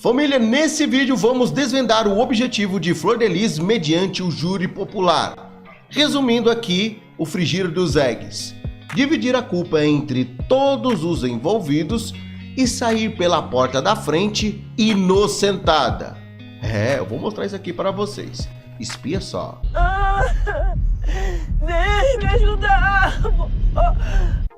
Família, nesse vídeo vamos desvendar o objetivo de Flor de Lis mediante o júri popular. Resumindo aqui, o frigir dos eggs. Dividir a culpa entre todos os envolvidos e sair pela porta da frente inocentada. Eu vou mostrar isso aqui para vocês. Espia só. Me ajudar!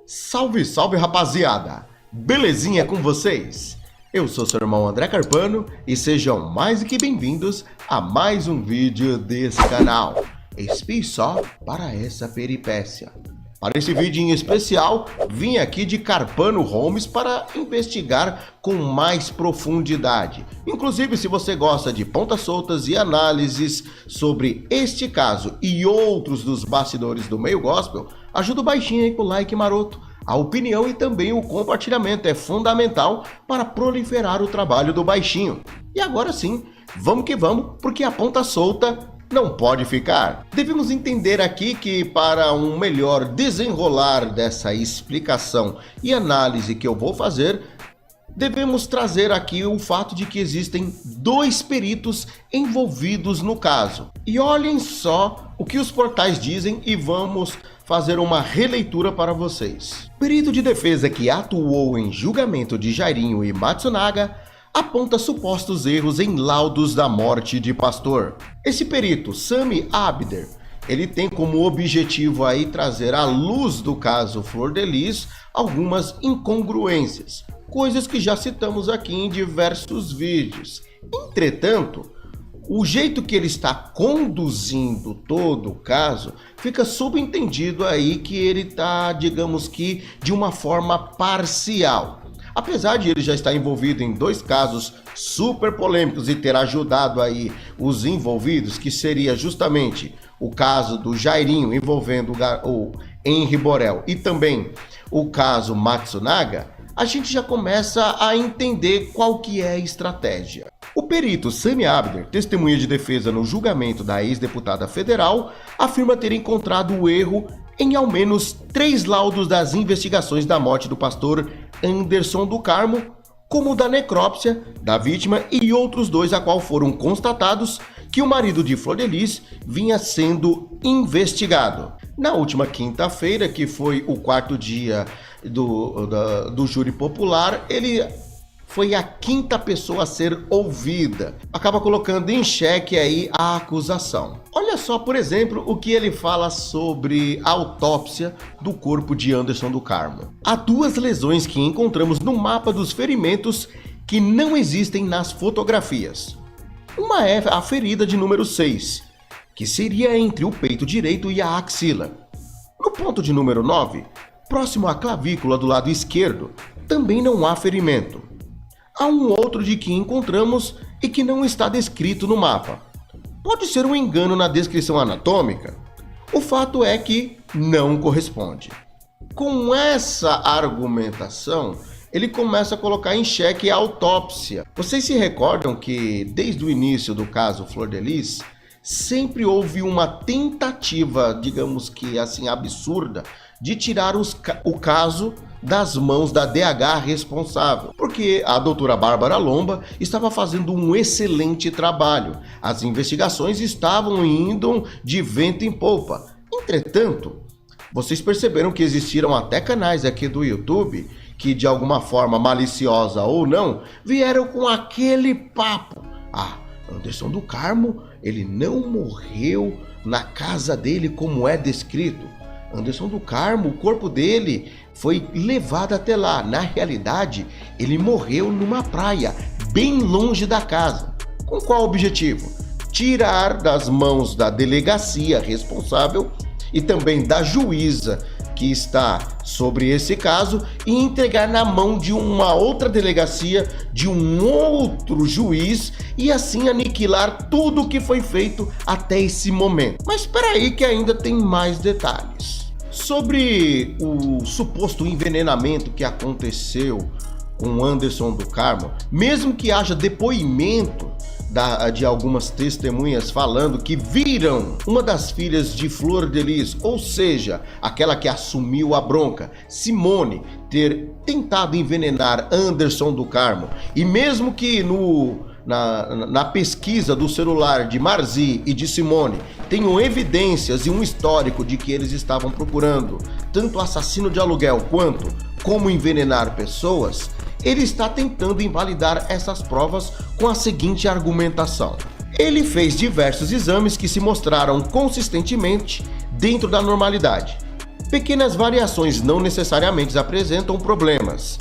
Salve, salve, rapaziada! Belezinha com vocês? Eu sou seu irmão André Carpano e sejam mais do que bem-vindos a mais um vídeo desse canal. Espie só para essa peripécia. Para esse vídeo em especial, vim aqui de Carpano Homes para investigar com mais profundidade. Inclusive, se você gosta de pontas soltas e análises sobre este caso e outros dos bastidores do meio gospel, ajuda o baixinho aí com o like maroto. A opinião e também o compartilhamento é fundamental para proliferar o trabalho do baixinho. E agora sim, vamos que vamos, porque a ponta solta não pode ficar. Devemos entender aqui que para um melhor desenrolar dessa explicação e análise que eu vou fazer, devemos trazer aqui o fato de que existem dois peritos envolvidos no caso. E olhem só o que os portais dizem e vamos fazer uma releitura para vocês. O perito de defesa que atuou em julgamento de Jairinho e Matsunaga aponta supostos erros em laudos da morte de pastor. Esse perito, Sami Abder, ele tem como objetivo aí trazer à luz do caso Flor de Lis algumas incongruências, coisas que já citamos aqui em diversos vídeos. Entretanto, o jeito que ele está conduzindo todo o caso, fica subentendido aí que ele está, digamos que, de uma forma parcial. Apesar de ele já estar envolvido em dois casos super polêmicos e ter ajudado aí os envolvidos, que seria justamente o caso do Jairinho envolvendo o Henry Borel e também o caso Matsunaga, a gente já começa a entender qual que é a estratégia. O perito Sami Abder, testemunha de defesa no julgamento da ex-deputada federal, afirma ter encontrado o erro em ao menos 3 laudos das investigações da morte do pastor Anderson do Carmo, como da necrópsia da vítima e outros 2 a qual foram constatados que o marido de Flor de Lis vinha sendo investigado. Na última quinta-feira, que foi o 4º dia do júri popular, ele foi a 5ª pessoa a ser ouvida. Acaba colocando em xeque aí a acusação. Olha só, por exemplo, o que ele fala sobre a autópsia do corpo de Anderson do Carmo. Há 2 lesões que encontramos no mapa dos ferimentos que não existem nas fotografias. Uma é a ferida de número 6, que seria entre o peito direito e a axila. No ponto de número 9, próximo à clavícula do lado esquerdo, também não há ferimento. Há um outro de que encontramos e que não está descrito no mapa. Pode ser um engano na descrição anatômica? O fato é que não corresponde. Com essa argumentação, ele começa a colocar em xeque a autópsia. Vocês se recordam que desde o início do caso Flor de Lis, sempre houve uma tentativa, digamos que assim, absurda, de tirar o caso das mãos da DH responsável, porque a doutora Bárbara Lomba estava fazendo um excelente trabalho. As investigações estavam indo de vento em popa. Entretanto, vocês perceberam que existiram até canais aqui do YouTube que, de alguma forma maliciosa ou não, vieram com aquele papo. Anderson do Carmo, ele não morreu na casa dele como é descrito. Anderson do Carmo, o corpo dele foi levado até lá. Na realidade, ele morreu numa praia, bem longe da casa. Com qual objetivo? Tirar das mãos da delegacia responsável e também da juíza que está sobre esse caso e entregar na mão de uma outra delegacia, de um outro juiz e assim aniquilar tudo o que foi feito até esse momento. Mas espera aí que ainda tem mais detalhes. Sobre o suposto envenenamento que aconteceu com Anderson do Carmo, mesmo que haja depoimento de algumas testemunhas falando que viram uma das filhas de Flor de Lis, ou seja, aquela que assumiu a bronca, Simone, ter tentado envenenar Anderson do Carmo. E mesmo que na pesquisa do celular de Marzi e de Simone tenham evidências e um histórico de que eles estavam procurando tanto assassino de aluguel quanto como envenenar pessoas, ele está tentando invalidar essas provas com a seguinte argumentação. Ele fez diversos exames que se mostraram consistentemente dentro da normalidade. Pequenas variações não necessariamente apresentam problemas,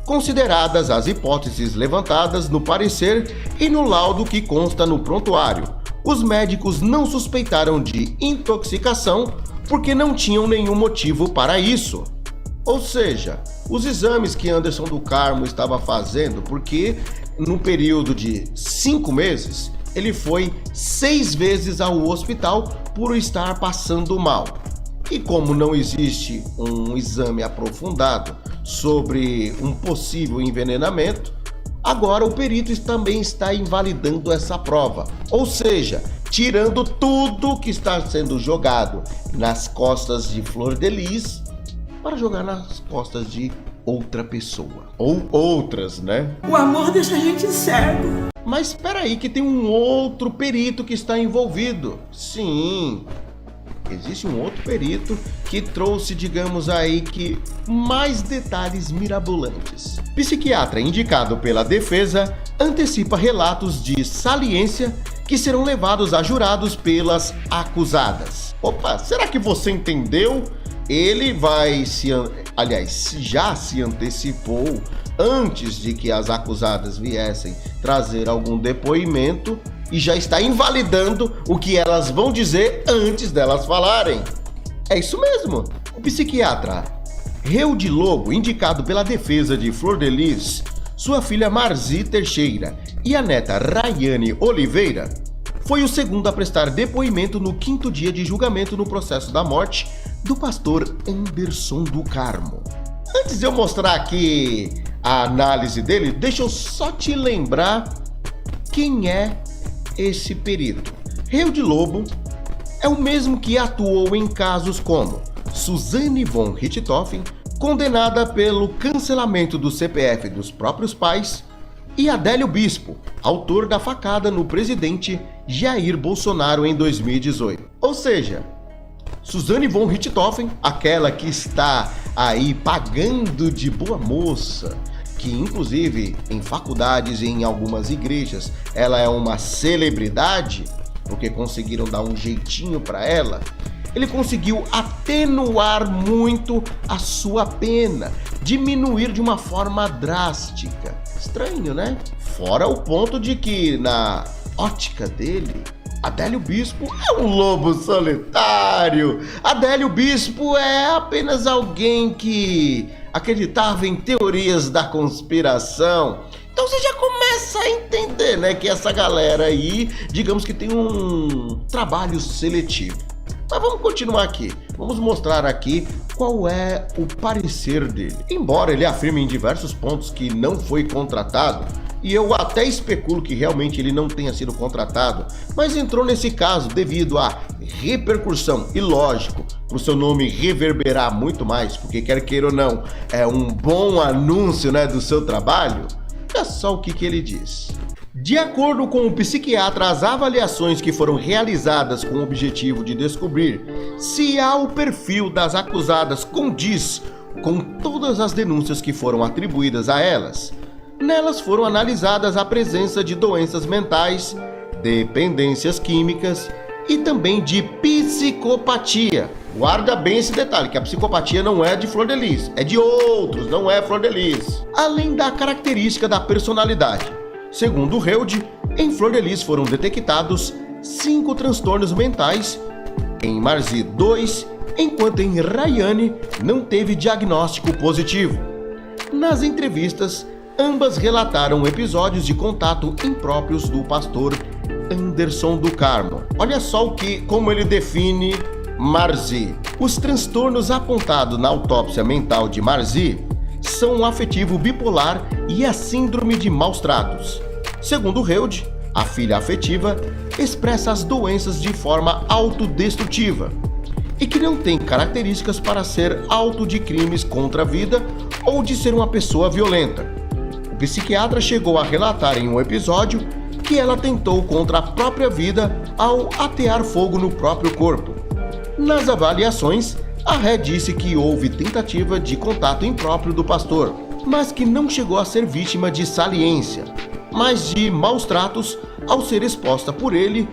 consideradas as hipóteses levantadas no parecer e no laudo que consta no prontuário. Os médicos não suspeitaram de intoxicação porque não tinham nenhum motivo para isso. Ou seja, os exames que Anderson do Carmo estava fazendo, porque no período de 5 meses, ele foi 6 vezes ao hospital por estar passando mal. E como não existe um exame aprofundado sobre um possível envenenamento, agora o perito também está invalidando essa prova. Ou seja, tirando tudo que está sendo jogado nas costas de Flor de Lis para jogar nas costas de outra pessoa. Ou outras, né? O amor deixa a gente cego. Mas espera aí que tem um outro perito que está envolvido. Sim, existe um outro perito que trouxe, digamos aí, que mais detalhes mirabolantes. Psiquiatra indicado pela defesa antecipa relatos de saliência que serão levados a jurados pelas acusadas. Opa, será que você entendeu? Ele vai já se antecipou antes de que as acusadas viessem trazer algum depoimento e já está invalidando o que elas vão dizer antes delas falarem. É isso mesmo. O psiquiatra Reudi Lobo, indicado pela defesa de Flor de Lis, sua filha Marzi Teixeira e a neta Rayane Oliveira, foi o segundo a prestar depoimento no 5º dia de julgamento no processo da morte do pastor Anderson do Carmo. Antes de eu mostrar aqui a análise dele, deixa eu só te lembrar quem é esse perito. Reudi Lobo é o mesmo que atuou em casos como Suzane von Richthofen, condenada pelo cancelamento do CPF dos próprios pais, e Adélio Bispo, autor da facada no presidente Jair Bolsonaro em 2018. Ou seja, Suzane von Richthofen, aquela que está aí pagando de boa moça, que inclusive em faculdades e em algumas igrejas ela é uma celebridade, porque conseguiram dar um jeitinho para ela, ele conseguiu atenuar muito a sua pena, diminuir de uma forma drástica. Estranho, né? Fora o ponto de que, na ótica dele, Adélio Bispo é um lobo solitário. Adélio Bispo é apenas alguém que acreditava em teorias da conspiração. Então você já começa a entender, né, que essa galera aí, digamos que tem um trabalho seletivo. Mas vamos continuar aqui. Vamos mostrar aqui qual é o parecer dele. Embora ele afirme em diversos pontos que não foi contratado, e eu até especulo que realmente ele não tenha sido contratado, mas entrou nesse caso devido à repercussão e, lógico, para o seu nome reverberar muito mais, porque quer queira ou não, é um bom anúncio, né, do seu trabalho. Olha só o que ele diz. De acordo com o psiquiatra, as avaliações que foram realizadas com o objetivo de descobrir se o perfil das acusadas condiz com todas as denúncias que foram atribuídas a elas, nelas foram analisadas a presença de doenças mentais, dependências químicas e também de psicopatia. Guarda bem esse detalhe, que a psicopatia não é de Flor de Lis, é de outros, não é Flor de Lis. Além da característica da personalidade. Segundo o Reudi, em Flor de Lis foram detectados 5 transtornos mentais, em Marzi 2, enquanto em Rayane não teve diagnóstico positivo. Nas entrevistas, ambas relataram episódios de contato impróprios do pastor Anderson do Carmo. Olha só como ele define Marzi. Os transtornos apontados na autópsia mental de Marzi são o afetivo bipolar e a síndrome de maus tratos. Segundo Reudi, A filha afetiva expressa as doenças de forma autodestrutiva e que não tem características para ser autor de crimes contra a vida ou de ser uma pessoa violenta. O psiquiatra chegou a relatar em um episódio que ela tentou contra a própria vida ao atear fogo no próprio corpo. Nas avaliações, a Ré disse que houve tentativa de contato impróprio do pastor, mas que não chegou a ser vítima de saliência, mas de maus tratos ao ser exposta por ele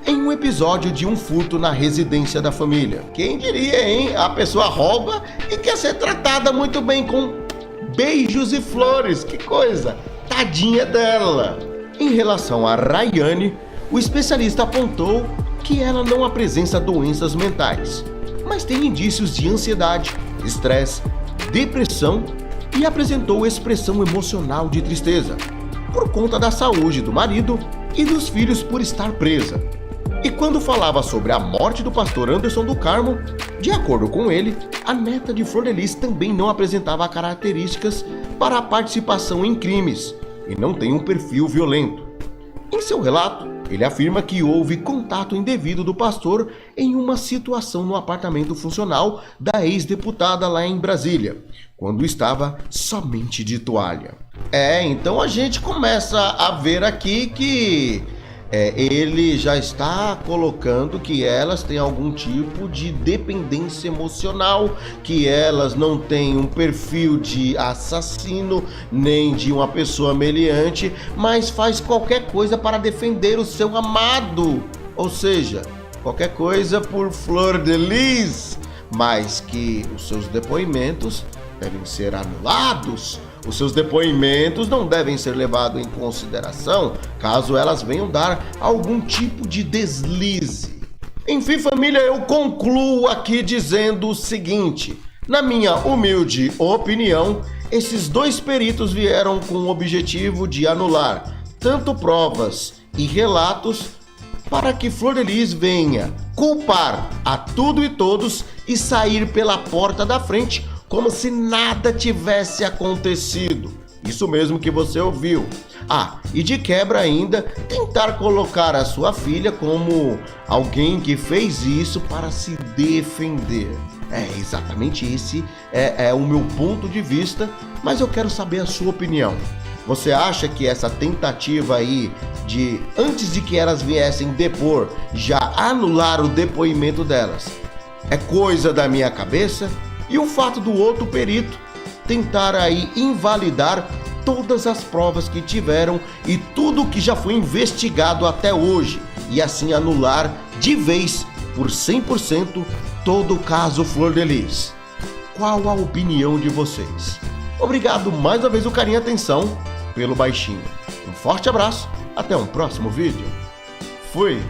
em um episódio de um furto na residência da família. Quem diria, hein? A pessoa rouba e quer ser tratada muito bem com beijos e flores. Que coisa! Tadinha dela! Em relação a Rayane, o especialista apontou que ela não apresenta doenças mentais, mas tem indícios de ansiedade, estresse, depressão e apresentou expressão emocional de tristeza, por conta da saúde do marido e dos filhos por estar presa. E quando falava sobre a morte do pastor Anderson do Carmo, de acordo com ele, a neta de Flor de Lis também não apresentava características para a participação em crimes e não tem um perfil violento. Em seu relato, ele afirma que houve contato indevido do pastor em uma situação no apartamento funcional da ex-deputada lá em Brasília, quando estava somente de toalha. Então a gente começa a ver aqui que ele já está colocando que elas têm algum tipo de dependência emocional, que elas não têm um perfil de assassino, nem de uma pessoa meliante, mas faz qualquer coisa para defender o seu amado, ou seja, qualquer coisa por Flor de Lis, mas que os seus depoimentos devem ser anulados. Os seus depoimentos não devem ser levados em consideração caso elas venham dar algum tipo de deslize. Enfim, família, eu concluo aqui dizendo o seguinte: na minha humilde opinião, esses dois peritos vieram com o objetivo de anular tanto provas e relatos para que Flor de Lis venha culpar a tudo e todos e sair pela porta da frente como se nada tivesse acontecido. Isso mesmo que você ouviu. E de quebra ainda, tentar colocar a sua filha como alguém que fez isso para se defender. Exatamente esse é o meu ponto de vista, mas eu quero saber a sua opinião. Você acha que essa tentativa aí de, antes de que elas viessem depor, já anular o depoimento delas, é coisa da minha cabeça? E o fato do outro perito tentar aí invalidar todas as provas que tiveram e tudo que já foi investigado até hoje, e assim anular de vez, por 100%, todo o caso Flor de Lis. Qual a opinião de vocês? Obrigado mais uma vez o carinho e atenção pelo baixinho. Um forte abraço, até um próximo vídeo. Fui!